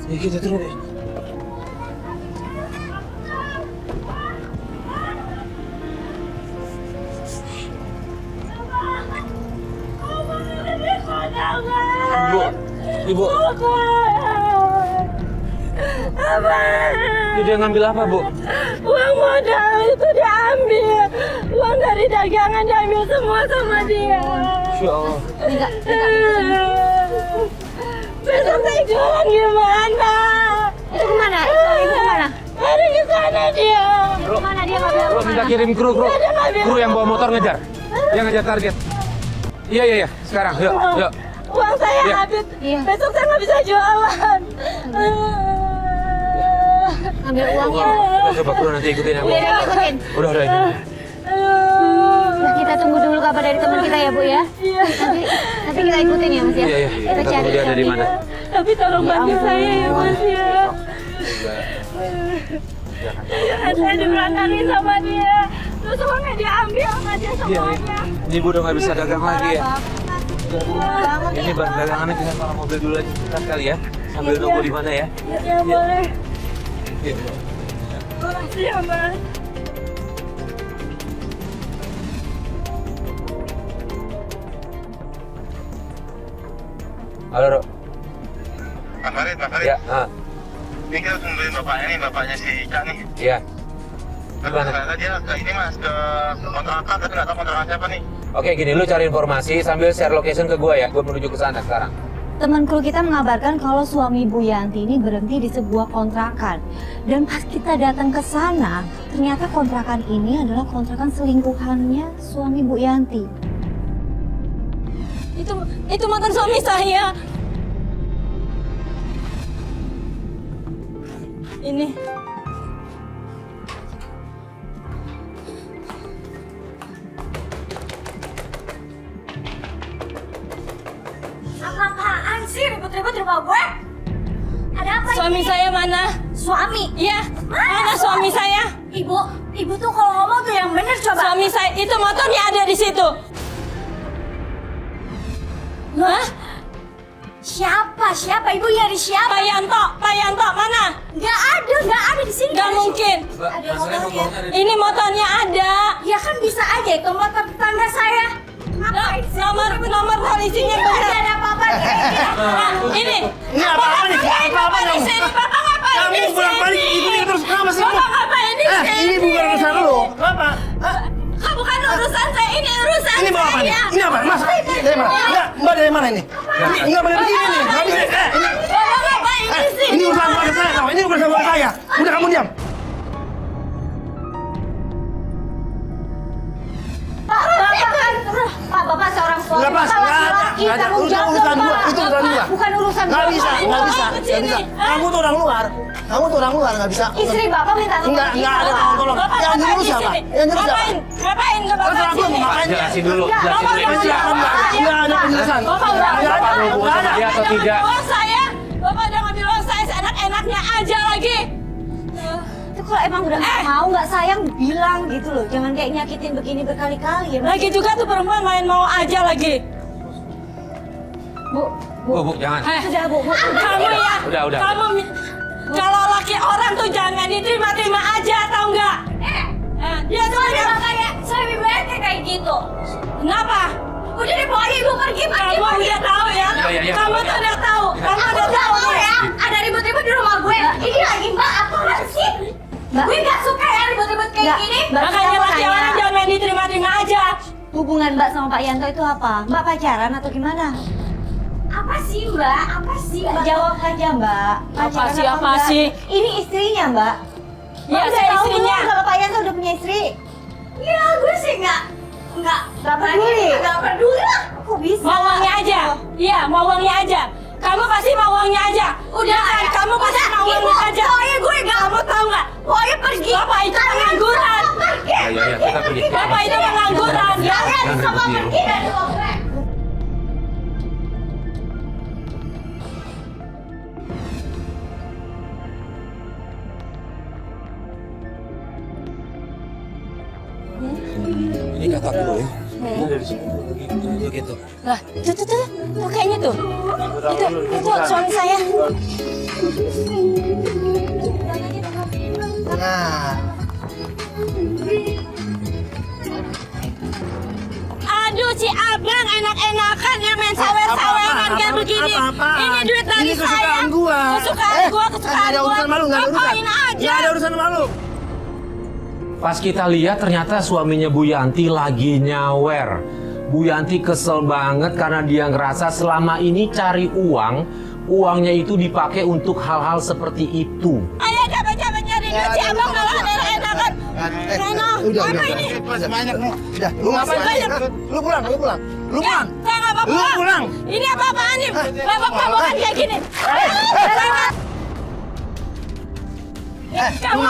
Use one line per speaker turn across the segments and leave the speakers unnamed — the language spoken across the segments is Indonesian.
Ya kita turun deh. Ibu. Dia ngambil apa, Bu?
Uang modal itu diambil. Uang dari dagangan diambil semua sama dia.
Insya Allah.
Besok saya jualan gimana?
Itu kemana? Itu kemana?
Ada di sana dia.
Kemana dia ngambil?
Bro, minta kirim kru yang bawa motor ngejar. Yang ngejar target. Iya. Sekarang, yuk.
Uang saya
Iya.
habis.
Iya.
Besok saya nggak bisa jualan.
Ambil uangnya.
Coba kru nanti ikutin ya, Bu.
Udah ikutin.
Udah.
Nah, kita tunggu dulu kabar dari teman kita ya, Bu ya. Nanti kita ikutin ya, Mas ya.
Iya.
Kita cari
Dia ada di mana?
Tapi tolong bantu saya ya, Mas ya. Saya diberangkatin sama dia. Terus uangnya diambil sama dia semuanya.
Ini Bu udah nggak bisa dagang lagi ya. Ini barang dagangannya kita taruh mobil dulu aja sebentar kali ya. Sambil nunggu di mana ya.
Ya boleh.
Iya.
Makasih ya, Mas.
Halo, Ro.
Mas Farid.
Ya,
Ini kita tungguin bapaknya nih, bapaknya si Ica nih.
iya.
Terus ternyata dia ke ini mas, ke kontrakan, tapi nggak tahu kontrakan siapa nih.
Oke, gini, lu cari informasi sambil share location ke gua ya. Gua menuju ke sana sekarang.
Teman kru kita mengabarkan kalau suami Bu Yanti ini berhenti di sebuah kontrakan. Dan pas kita datang ke sana, ternyata kontrakan ini adalah kontrakan selingkuhannya suami Bu Yanti.
Itu mantan suami saya. Ini.
Apaan sih ribut-ribut di rumah gue? Ada apa
Suami saya mana?
Suami?
Iya. Mana suami saya?
Ibu tuh kalau ngomong tuh yang bener coba.
Suami saya itu motornya ada di situ. Hah?
Siapa? Ibu nyari siapa?
Pak Yanto, mana?
Nggak ada di sini.
Nggak mungkin. Ini motornya ada.
Ya kan bisa aja itu motor tetangga saya. Ngapain sih?
Nomor polisinya
Nggak
benar.
ada apa-apa.
Ini.
Ini apa-apa nih? Apa-apa
di
kamu?
sini? Bapak ngapain
Kamu
di sini?
bolak-balik ikutin terus kenapa sih?
Bapak ngapain di sini?
Ini bukan urusan lo. Apa?
Bukan urusan saya, ini urusan
Ini bawa apa nih?
saya.
Ini apa? Mas, dari mana? Enggak, Mbak dari mana ini? Ini nggak boleh begini nih. Nggak bisa. Ini
Bapak ngapain di sini?
ini urusan keluarga saya. Tahu? Ini urusan keluarga saya. Udah kamu diam.
Bapak seorang suami.
Nggak pas,
Bapak
nggak ada.
laki-laki,
Nggak ada.
tanggung jawab
Urusan
dong,
gua.
Pak.
Itu urusan gua.
Bukan urusan
Nggak
Bapak.
bisa. Nggak bisa. Kamu tuh orang luar. Nggak bisa.
Istri Bapak minta tolong.
Nggak ada tolong.
Bapak
Yang
ngapain
jurus
di
siapa?
sini?
Yang jurus siapa?
Ngapain ke Bapak
Terus aku
sini?
mau ngapain?
Jelasin dulu.
Silakan Mbak. Nggak ada penjelasan.
Bapak udah
Nggak ada.
Bapak mau hubungan
Nggak
sama
ada.
dia atau tidak?
uang saya. Bapak udah ngambil uang saya seenak-enaknya aja lagi.
Itu kalau emang udah nggak mau, nggak sayang, bilang gitu loh. Jangan kayak nyakitin begini berkali-kali ya.
Lagi juga tuh perempuan main mau aja lagi.
Bu, jangan.
Sudah, Bu.
Kamu ya.
Udah.
Kamu kalau laki orang tuh jangan diterima-terima aja, tau nggak? Dia tuh ada
kayak suami bete kayak gitu.
kenapa?
Udah deh, pokoknya ibu pergi.
Kamu udah tahu ya?
Iya.
Kamu tuh udah tahu. Kamu udah tahu ya?
Ada ribut-ribut di rumah gue. Ini lagi Mbak, apa sih? Gue nggak suka ya ribut-ribut kayak gini.
Makanya laki orang jangan main diterima-terima aja.
Hubungan Mbak sama Pak Yanto itu apa? Mbak pacaran atau gimana? Apa sih Mbak? Mbak jawab aja Mbak. Pacaran
sih, apa
enggak?
sih?
Ini istrinya Mbak.
Iya,
Mbak udah
saya
tahu
istrinya.
belum kalau Pak Yanto udah punya istri? Ya gue sih nggak peduli. Nggak peduli lah. Kok bisa?
Mau uangnya aja. Iya, mau uangnya aja. Kamu pasti mau uangnya aja. Udah kan, kamu pasti mau uangnya aja.
Pokoknya gue nggak.
Kamu tahu nggak?
Pokoknya pergi.
Bapak itu pengangguran.
Ya, kita pergi.
Bapak itu pengangguran. Ya.
Kalian semua pergi dari rumah gue.
Ini kata gue. Dari sini. Gitu.
Lah, tuh kayaknya tuh. Itu suami saya.
Nah,
Aduh, si abang enak-enakan ya main sawer-saweran kayak begini. Ini duit dari
ini
saya.
kesukaan gua.
Kesukaan gua.
Nggak ada urusan malu, nggak ada urusan.
Apain aja.
Nggak ada urusan malu.
Pas kita lihat ternyata suaminya Bu Yanti lagi nyawer. Bu Yanti kesel banget karena dia ngerasa selama ini cari uang, uangnya itu dipakai untuk hal-hal seperti itu.
Ayah capek-capek nyari duit, si abang malah enak-enakan. Reno, apa ini?
Banyak nih. Udah, lu ngapain?
Banyak.
Lu pulang. Lu pulang.
Saya nggak mau
Lu
pulang.
pulang.
Ini apa-apaan nih? Mabok-mabokan kayak gini. Kamu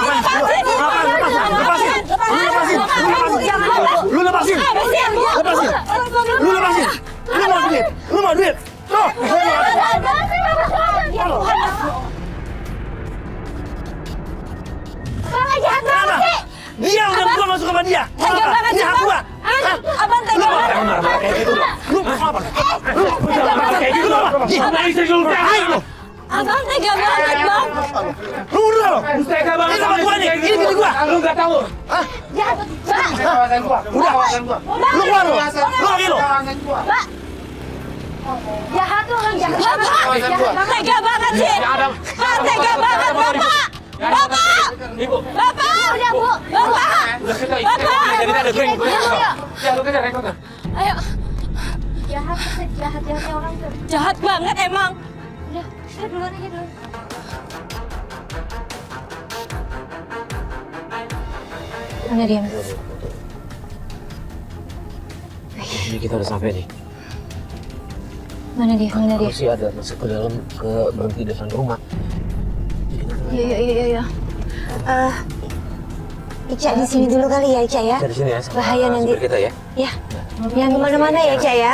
lepasin.
Lu lepasin. Lu mau duit. Tuh. Dia udah gua masuk sama dia.
Tega banget
Ini
sih,
hak
Bang.
gua.
Abang tega banget.
Marah-marah kayak gitu.
Lu apa?
Marah kayak gitu. Sama istri lu.
Abang tega banget, Bang.
Lu udah lo.
Tega banget
Ini sama gua nih. Ini bini gua.
Lu nggak tahu.
Jahat, Bang.
Udah. Lu keluar lo. Lu lagi lo.
Mbak. Jahat tuh orang jahat. Bapak, tega banget sih. Pak, tega banget, Bapak. Bapak.
Ibu.
Bapak. Udah, Bu. Bapak. Bapak.
Jadi ada drink. Ya, lu kejar rekornya.
Ayo.
Jahatnya orang tuh.
Jahat banget emang.
Udah, kita duluan aja dulu. Mana dia?
Ini kita udah sampai nih.
Mana dia?
Masih ada masuk ke dalam ke berhenti depan rumah.
Iya. Ica di sini dulu kali ya, Ica ya.
Dari sini ya.
Bahaya nanti.
Supir kita ya.
Ya, jangan kemana-mana ya, Ica ya.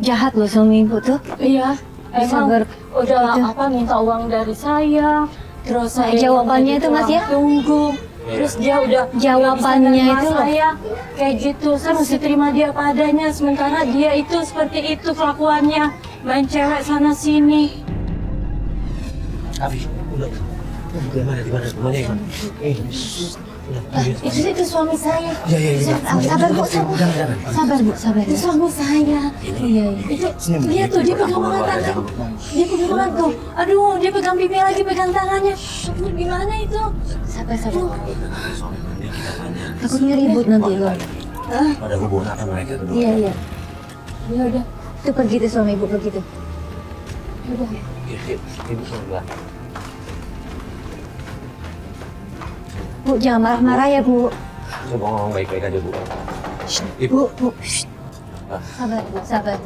Jahat loh suami ibu tuh.
Iya.
Bisa
Emang udah
itu.
apa minta uang dari saya. Terus saya
jawabannya itu, Mas, ya?
Tunggu. Terus dia udah
Jawabannya
nggak bisa
itu
nerima
loh.
saya kayak gitu. Saya mesti terima dia padanya. Sementara dia itu seperti itu kelakuannya. Main cewek sana sini.
Abi, udah. Di mana rumahnya Iman?
Itu suami saya.
Iya.
Sabar Bu, sabar Bu.
Itu suami saya.
Iya.
Itu dia tuh dia pegang tangan. Dia pegang tangan tuh. Aduh, dia pegang pipi lagi, pegang tangannya. Aduh, gimana itu?
Sabar. Takutnya ribut nanti loh.
Ada hubungan apa mereka berdua?
Iya.
Ya udah.
Itu pergi tuh suami ibu pergi tuh.
Udah.
Ibu sebelah.
Bu, jangan marah-marah ya, Bu.
Coba ngomong baik-baik aja, Bu.
Bu. Shh. Sabar.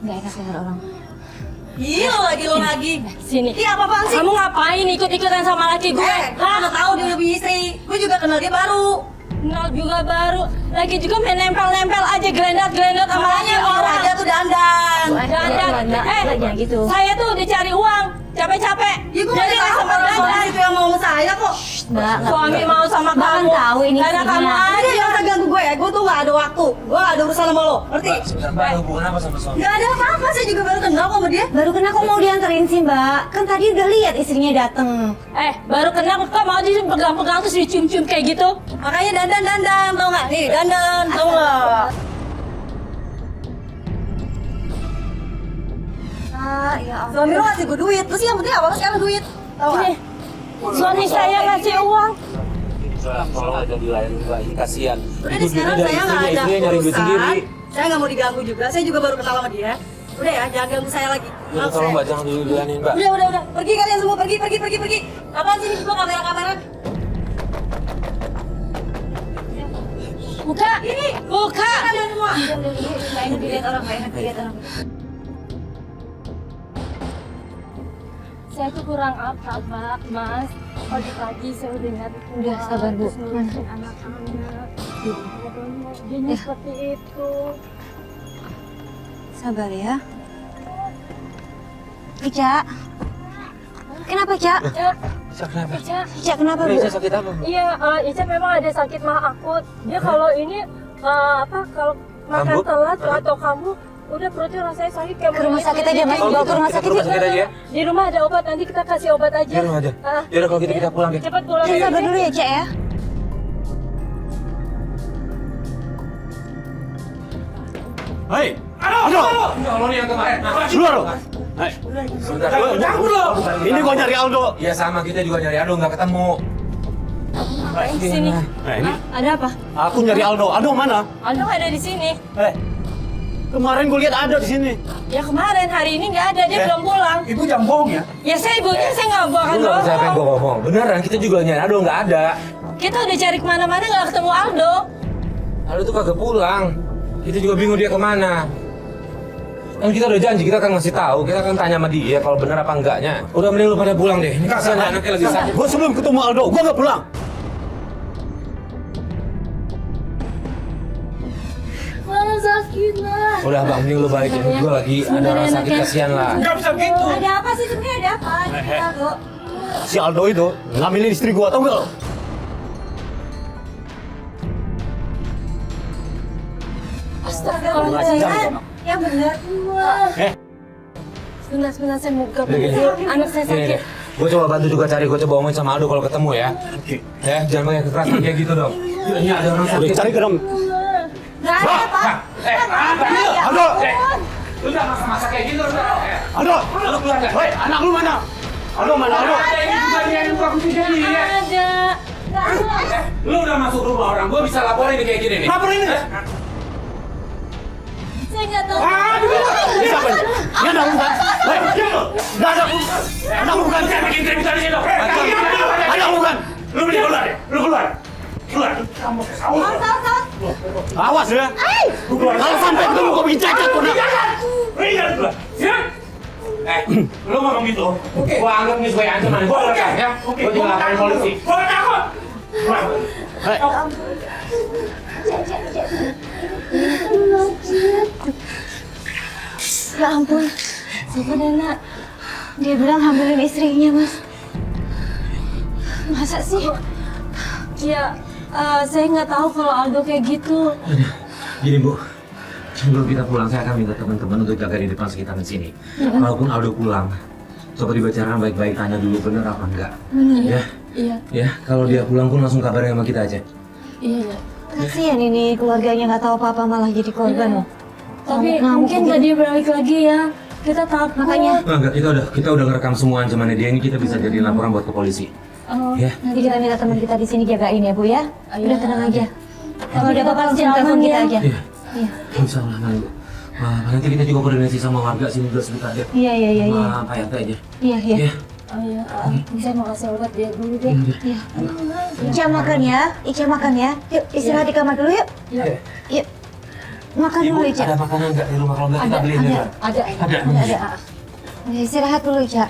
Nggak enak dengar orang.
Iya lo lagi. Sini. Iya apaan sih? Kamu ngapain ikut-ikutan sama laki gue? Mana tahu dia udah punya istri. Gue juga kenal dia baru. Kenal juga baru. Lagi juga main nempel-nempel aja gelendat sama laki orang. Aja tuh dandan.
Jangan gitu.
Saya tuh dicari uang. Capek-capek. Jadi nggak sama dandan. Itu yang mau saya kok.
Mbak,
Suami mau sama kamu.
tahu ini
Karena kamu
istrinya.
aja yang usah ganggu gue ya. Gue tuh nggak ada waktu. Gue nggak ada urusan sama lo. Ngerti?
Sebentar, Mbak, ada hubungan apa sama suami?
Nggak ada apa-apa. Saya juga baru kenal kok sama dia.
Baru kena kok mau dianterin sih, Mbak. Kan tadi udah lihat istrinya dateng.
Baru kenal kok mau dipegang-pegang terus dicium-cium kayak gitu. Makanya dandan, tau nggak? Nih, dandan, tau nggak?
Ya ampun.
Suami lo ngasih gue duit, terus yang penting apa sekarang duit? Tau nggak? Suami saya ngasih uang.
Kalau aja dilayani lagi, kasihan.
Udah
Itu
deh, sekarang
duitnya dari
saya nggak
istrinya,
ada
istrinya nyari duit sendiri.
urusan. Saya nggak mau diganggu juga. Saya juga baru kenal sama dia. Udah ya, jangan ganggu saya lagi.
Udah, tolong Mbak, jangan dilayanin, Mbak.
Udah. Pergi kalian semua, pergi. Apaan sih ini semua kamera-kamera? Buka! Ini! Buka! Kalian semua!
Nggak enak dilihat orang.
Saya tuh kurang apa, Pak, Mas? Pagi-pagi saya udah nyari
Udah, sabar, Bu.
terus ngurusin anak-anak. Jadi seperti itu.
Sabar ya. Ica. Kenapa, Cak? Ica, kenapa, Bu?
Ica sakit apa?
Iya, Ica memang ada sakit mah akut. Dia kalau ini kalau makan
Kambuh?
telat atau kamu udah perutnya rasanya sakit kayak
Ke rumah sakit aja, Mas.
Oh,
Bawa
gitu.
ke rumah
Kita
sakit
ke rumah
ya.
sakit aja ya.
Di rumah ada obat, nanti kita kasih obat aja.
Di rumah aja. Yaudah kalau gitu kita pulang deh.
Cepat pulang.
Ica, sabar dulu ya, Cak ya.
Hei, Aldo!
Kalau nih yang kemarin.
Keluar lo! Hei,
Sebentar. Cabut lo.
ini gua nyari Aldo.
Ya sama, kita juga nyari Aldo nggak ketemu.
Sini.
Nah, ini
Ada apa?
aku nyari Aldo. Aldo mana?
Aldo ada di sini.
Kemarin gua lihat ada di sini.
Ya kemarin, hari ini nggak ada, dia belum pulang.
Ibu jangan bohong ya.
Ya saya ibunya, saya nggak bohong.
Lu nggak percaya apa yang gue ngomong? Beneran, kita juga nyari Aldo nggak ada.
Kita udah cari kemana-mana nggak ketemu Aldo.
Aldo tuh kagak pulang. Kita juga bingung dia kemana. Kan kita udah janji, kita akan ngasih tahu, kita akan tanya sama dia kalau bener apa enggaknya. Udah mending lu pada pulang deh. Ini kasihan anaknya lagi sakit.
Gua sebelum ketemu Aldo, gua nggak pulang.
Mana sakit lah.
Udah bang, mending lu balikin. Gue lagi ada orang sakit, kasihan lah.
Nggak bisa gitu.
Ada apa sih sebenarnya? Ada apa? Kita, Bu.
Si Aldo itu ngambilin istri gua, tau nggak lo?
Astagfirullahaladzim.
Ya benar.
Sebentar, saya mau ke anak saya sakit.
Gue coba bantu juga cari, gue coba omongin sama Aldo kalau ketemu ya. Ya, jangan pakai kekerasan kayak gitu dong. Ini ada orang
Udah
sakit.
cari ke dalam.
Nggak ada, Pak.
Aldo!
Lu udah masa-masa kayak gitu udah.
Aldo!
Lu keluar deh.
Hei, anak lu mana? Aldo mana? Aldo!
Ini juga dia yang buka kunci jadi ya.
Ada.
Lu udah masuk rumah orang, gue bisa laporin nih kayak gini nih.
Laporin ini.
Saya nggak tahu.
Siapa ini? Nggak ada bukan? Hei, nggak ada bukan? Ada bukan?
Saya bikin keributan di situ.
Ada bukan?
Lu mending keluar deh. Lu keluar. Keluar.
Awas ya. Kalau sampai ketemu kau bikin cacat kau nak.
Ringan keluar. Siap. Lu ngomong gitu. Gua anggap ini sebagai ancaman. Gua rekam ya. Gua juga laporin polisi. Gua takut.
Hei,
Ya ampun.
Siapa Dana?
Dia bilang hamilin istrinya, Mas. Masa sih?
Ya, saya nggak tahu kalau Aldo kayak gitu.
Gini Bu, sebelum kita pulang saya akan minta teman-teman untuk jaga di depan sekitaran sini. Walaupun Aldo pulang, coba dibicarakan baik-baik, tanya dulu bener apa enggak. Ya,
Iya,
ya. Kalau dia pulang pun langsung kabarin sama kita aja.
iya.
Kasihan ini keluarganya nggak tahu apa-apa malah jadi korban loh.
Tapi
Ngamuk
mungkin
gitu.
nggak dia balik lagi ya. Kita takut.
Makanya
Enggak, kita udah ngerekam semua ancamannya dia. Ini kita bisa jadi laporan buat ke polisi.
Oh,
Ya.
nanti kita minta teman kita di sini jagain ya, Bu ya. Udah tenang aja. Kalau ada apa-apa langsung
pasti
telepon
aman
kita
ya.
aja.
Iya.
Iya.
Insya Allah nanti. Nanti kita juga koordinasi sama warga sini dulu sebentar deh.
Iya, iya, iya, iya.
Sama Pak RT aja.
Iya, iya.
Ya.
Oh iya, saya mau kasih obat dia dulu deh.
Iya. Ica makan ya. Ica makan ya. Yuk, istirahat di kamar dulu yuk.
Iya.
Yuk. Makan
Ibu,
dulu, Ica.
ada makanan nggak di rumah? Kalau nggak kita beliin
ada.
juga.
Ada.
Ada. Ya, istirahat dulu, Ica.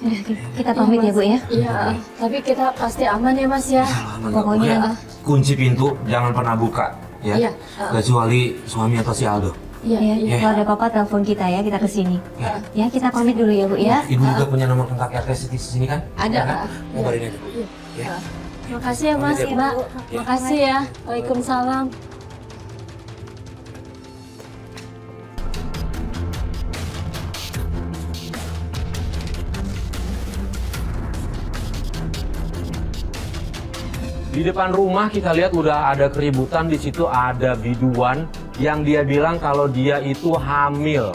Udah, kita pamit ya, Bu ya.
Iya, tapi kita pasti aman ya Mas ya.
Pokoknya
kunci pintu jangan pernah buka ya.
Iya.
Kecuali suami atau si Aldo.
Iya,
ya,
iya.
kalau ada apa-apa telepon kita ya, kita kesini. Ya, kita pamit dulu ya, Bu ya.
Ibu juga punya nomor kontak RT di sini kan?
Ada.
Ya kan? Kabarin aja. Ya.
Makasih ya Mas, Mbak. Makasih ya. Waalaikumsalam.
Di depan rumah kita lihat udah ada keributan, di situ ada biduan yang dia bilang kalau dia itu hamil.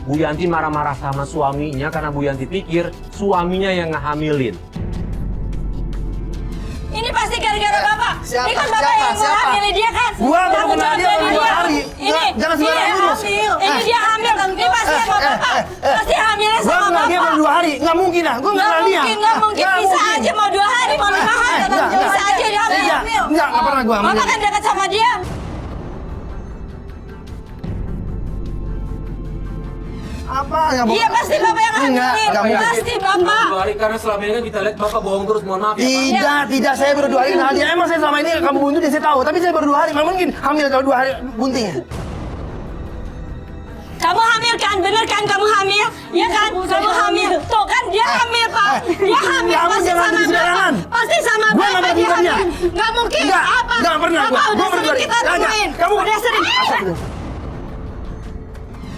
Bu Yanti marah-marah sama suaminya karena Bu Yanti pikir suaminya yang ngehamilin.
Ini pasti gara-gara Bapak.
Siapa?
Ini kan Bapak
Siapa?
yang
Siapa?
menghamili dia kan?
Gua baru
Tanggung
kenal
jawab
dia
dari
baru 2 hari.
Ini,
Jangan sembarangan
dia
ngurus.
hamil. Ini dia hamil. Ini pasti sama Bapak. Pasti hamilnya
Gua
sama
kenal dia
Bapak.
baru 2 hari. Nggak mungkin lah. Gua nggak kenal dia.
Nggak mungkin.
Nggak
Bisa
mungkin.
aja mau 2 hari, mau 5 hari.
Enggak,
Bisa aja dia hamil.
Enggak pernah gua hamil.
Bapak kan dekat sama dia.
Apa? Nggak
Iya pasti bapak yang hamilin.
Nggak mungkin.
Pasti bapak.
2 hari karena selama ini kan kita lihat bapak bohong terus, mohon maaf ya Pak.
Tidak, saya baru 2 hari kenal dia. Emang saya selama ini kamu buntu dia saya tahu, tapi saya baru 2 hari. Nggak mungkin hamil kalau 2 hari buntingnya.
Kamu hamil kan? Bener kan kamu hamil? Iya kan? Kamu hamil. Tuh kan dia hamil Pak. Dia hamil
kamu
pasti
jangan
sama
sembarangan.
bapak. Pasti sama
Gua nggak
bapak
pernah
dia
bukan dia.
hamil. Nggak mungkin. Apa?
Nggak pernah.
Bapak
Gua
udah
pernah
sering kita
Nggak.
temuin.
Kamu
Udah sering.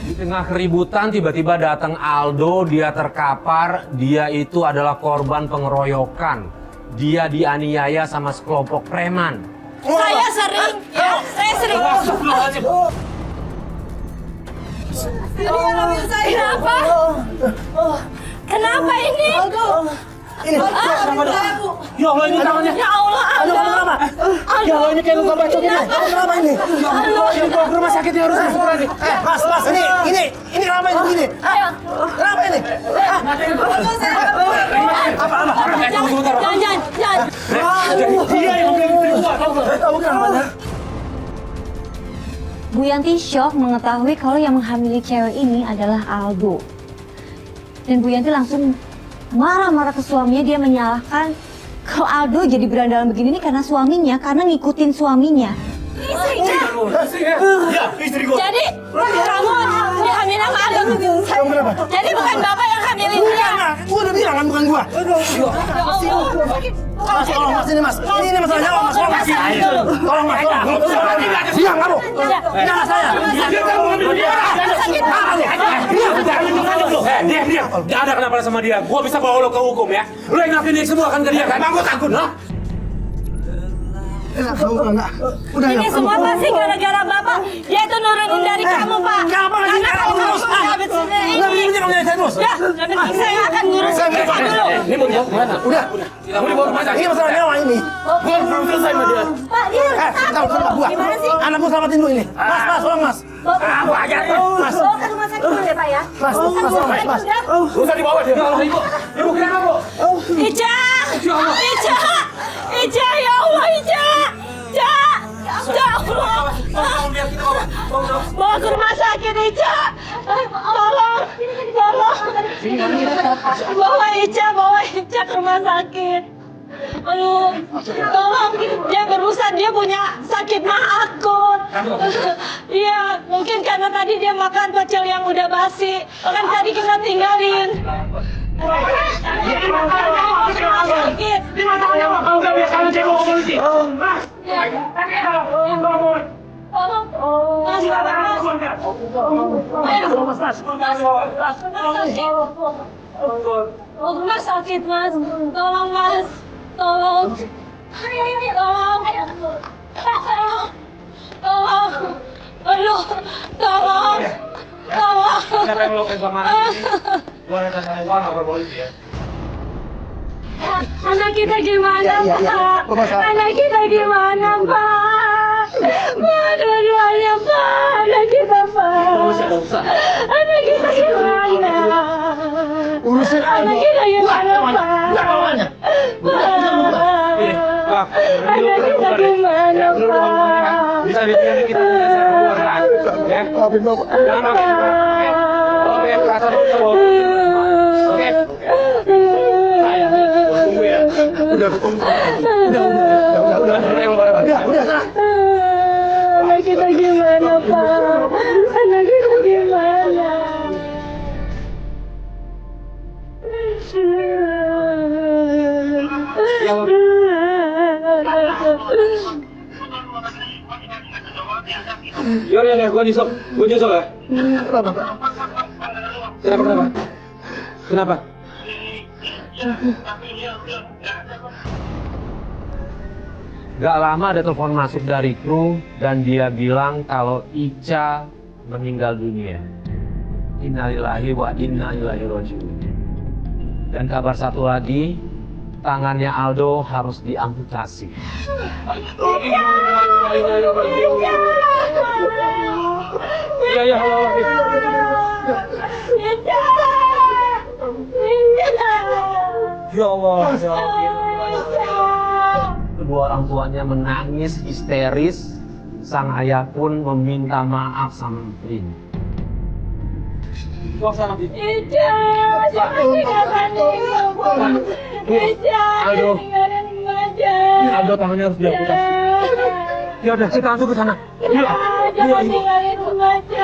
Di tengah keributan tiba-tiba datang Aldo, dia terkapar, dia itu adalah korban pengeroyokan. Dia dianiaya sama sekelompok preman.
Saya sering. Ya, saya sering. Kenapa? Kenapa ini?
Ini. Ya Allah ini tangannya.
Ya Allah,
Aduh, kamu kenapa? Ya Allah ini kayak luka bacok ini. Kamu kenapa ini? Ya Allah, yang bawa ke rumah sakit ya harusnya. Mas, ini kenapa ini begini? Kenapa ini? Apa?
Jangan.
Dia yang bilang istri gua. Tahu kenapa?
Bu Yanti shock mengetahui kalau yang menghamili cewek ini adalah Aldo. Dan Bu Yanti langsung marah-marah ke suaminya, dia menyalahkan kalau Aldo jadi berandalan begini nih karena suaminya, karena ngikutin suaminya.
Ya, istri gua.
Jadi kamu dihamilin sama Aldo.
Kamu kenapa?
Jadi bukan bapak yang hamilin dia.
Gua udah bilang kan bukan gua. Mas, tolong mas ini mas. Ini masalahnya mas. Tolong mas. Tolong mas. Diam kamu. Jangan saya.
Diam. Gak ada kenapa sama dia. Gua bisa bawa lo ke hukum ya. Lo yang ngapain ini semua kan ke dia kan? Emang gua takut, no?
Enggak. Udah
Ini semua pasti gara-gara bapak. Dia itu nurunin dari kamu pak.
Kenapa lagi
Karena
kamu terus?
nggak bisa
Enggak
ini.
begini kamu nyari saya terus.
Ya, yang penting saya akan ngurus
Saya
dia dulu.
Ini mau dibawa kemana?
Udah.
Mau dibawa kemana?
Ini masalah nyawa ini.
Gua belum selesai sama dia.
Pak, dia
Tahu sama gua.
Gimana sih?
Anak gua selamatin dulu ini. Mas, tolong mas.
Apa aja?
Mas.
Bawa ke rumah sakit dulu ya pak ya.
Mas, mas.
Usah dibawa dia. Ya Allah, ibu. Ibu kenapa, Bu?
Ica, ya Allah Ica. Ya Allah. Bawa ke rumah sakit Ica. Tolong. Bawa Ica ke rumah sakit. Aduh, tolong, dia berusaha, dia punya sakit mah akut. Iya, mungkin karena tadi dia makan pecel yang udah basi. Kan tadi kita tinggalin. Sakit. Rumah sakit mas, tolong mas, tolong, aduh, tolong.
Siapa yang lo sama ini? Gua ada tanya uang apa polisi ya?
Anak kita gimana Pak? Anak kita gimana Pak? Dua-duanya Pak, anak kita Pak. Anak kita gimana? Anak kita gimana Pak? Anak kita gimana Pak?
Bisa bikin kita keluar ya? Jangan oke, perasaan lu. Oke.
Udah.
Anak kita gimana Pak? Anak kita gimana?
Ya, gua nyusul ya. Kenapa? Gak lama ada telepon masuk dari kru dan dia bilang kalau Ica meninggal dunia. Innalillahi wa inna ilaihi raji'un. Dan kabar satu lagi, tangannya Aldo harus diamputasi. Ya Allah. Ya Allah. Kedua orang tuanya menangis histeris. Sang ayah pun meminta maaf sama istrinya. Suasana di.
Ija, jangan tinggalkan ibu. Ija,
Aduh.
tinggalkan aja.
Aldo tangannya harus diamputasi. Ya udah, kita langsung ke sana. Yuk.
Jangan tinggalin aja.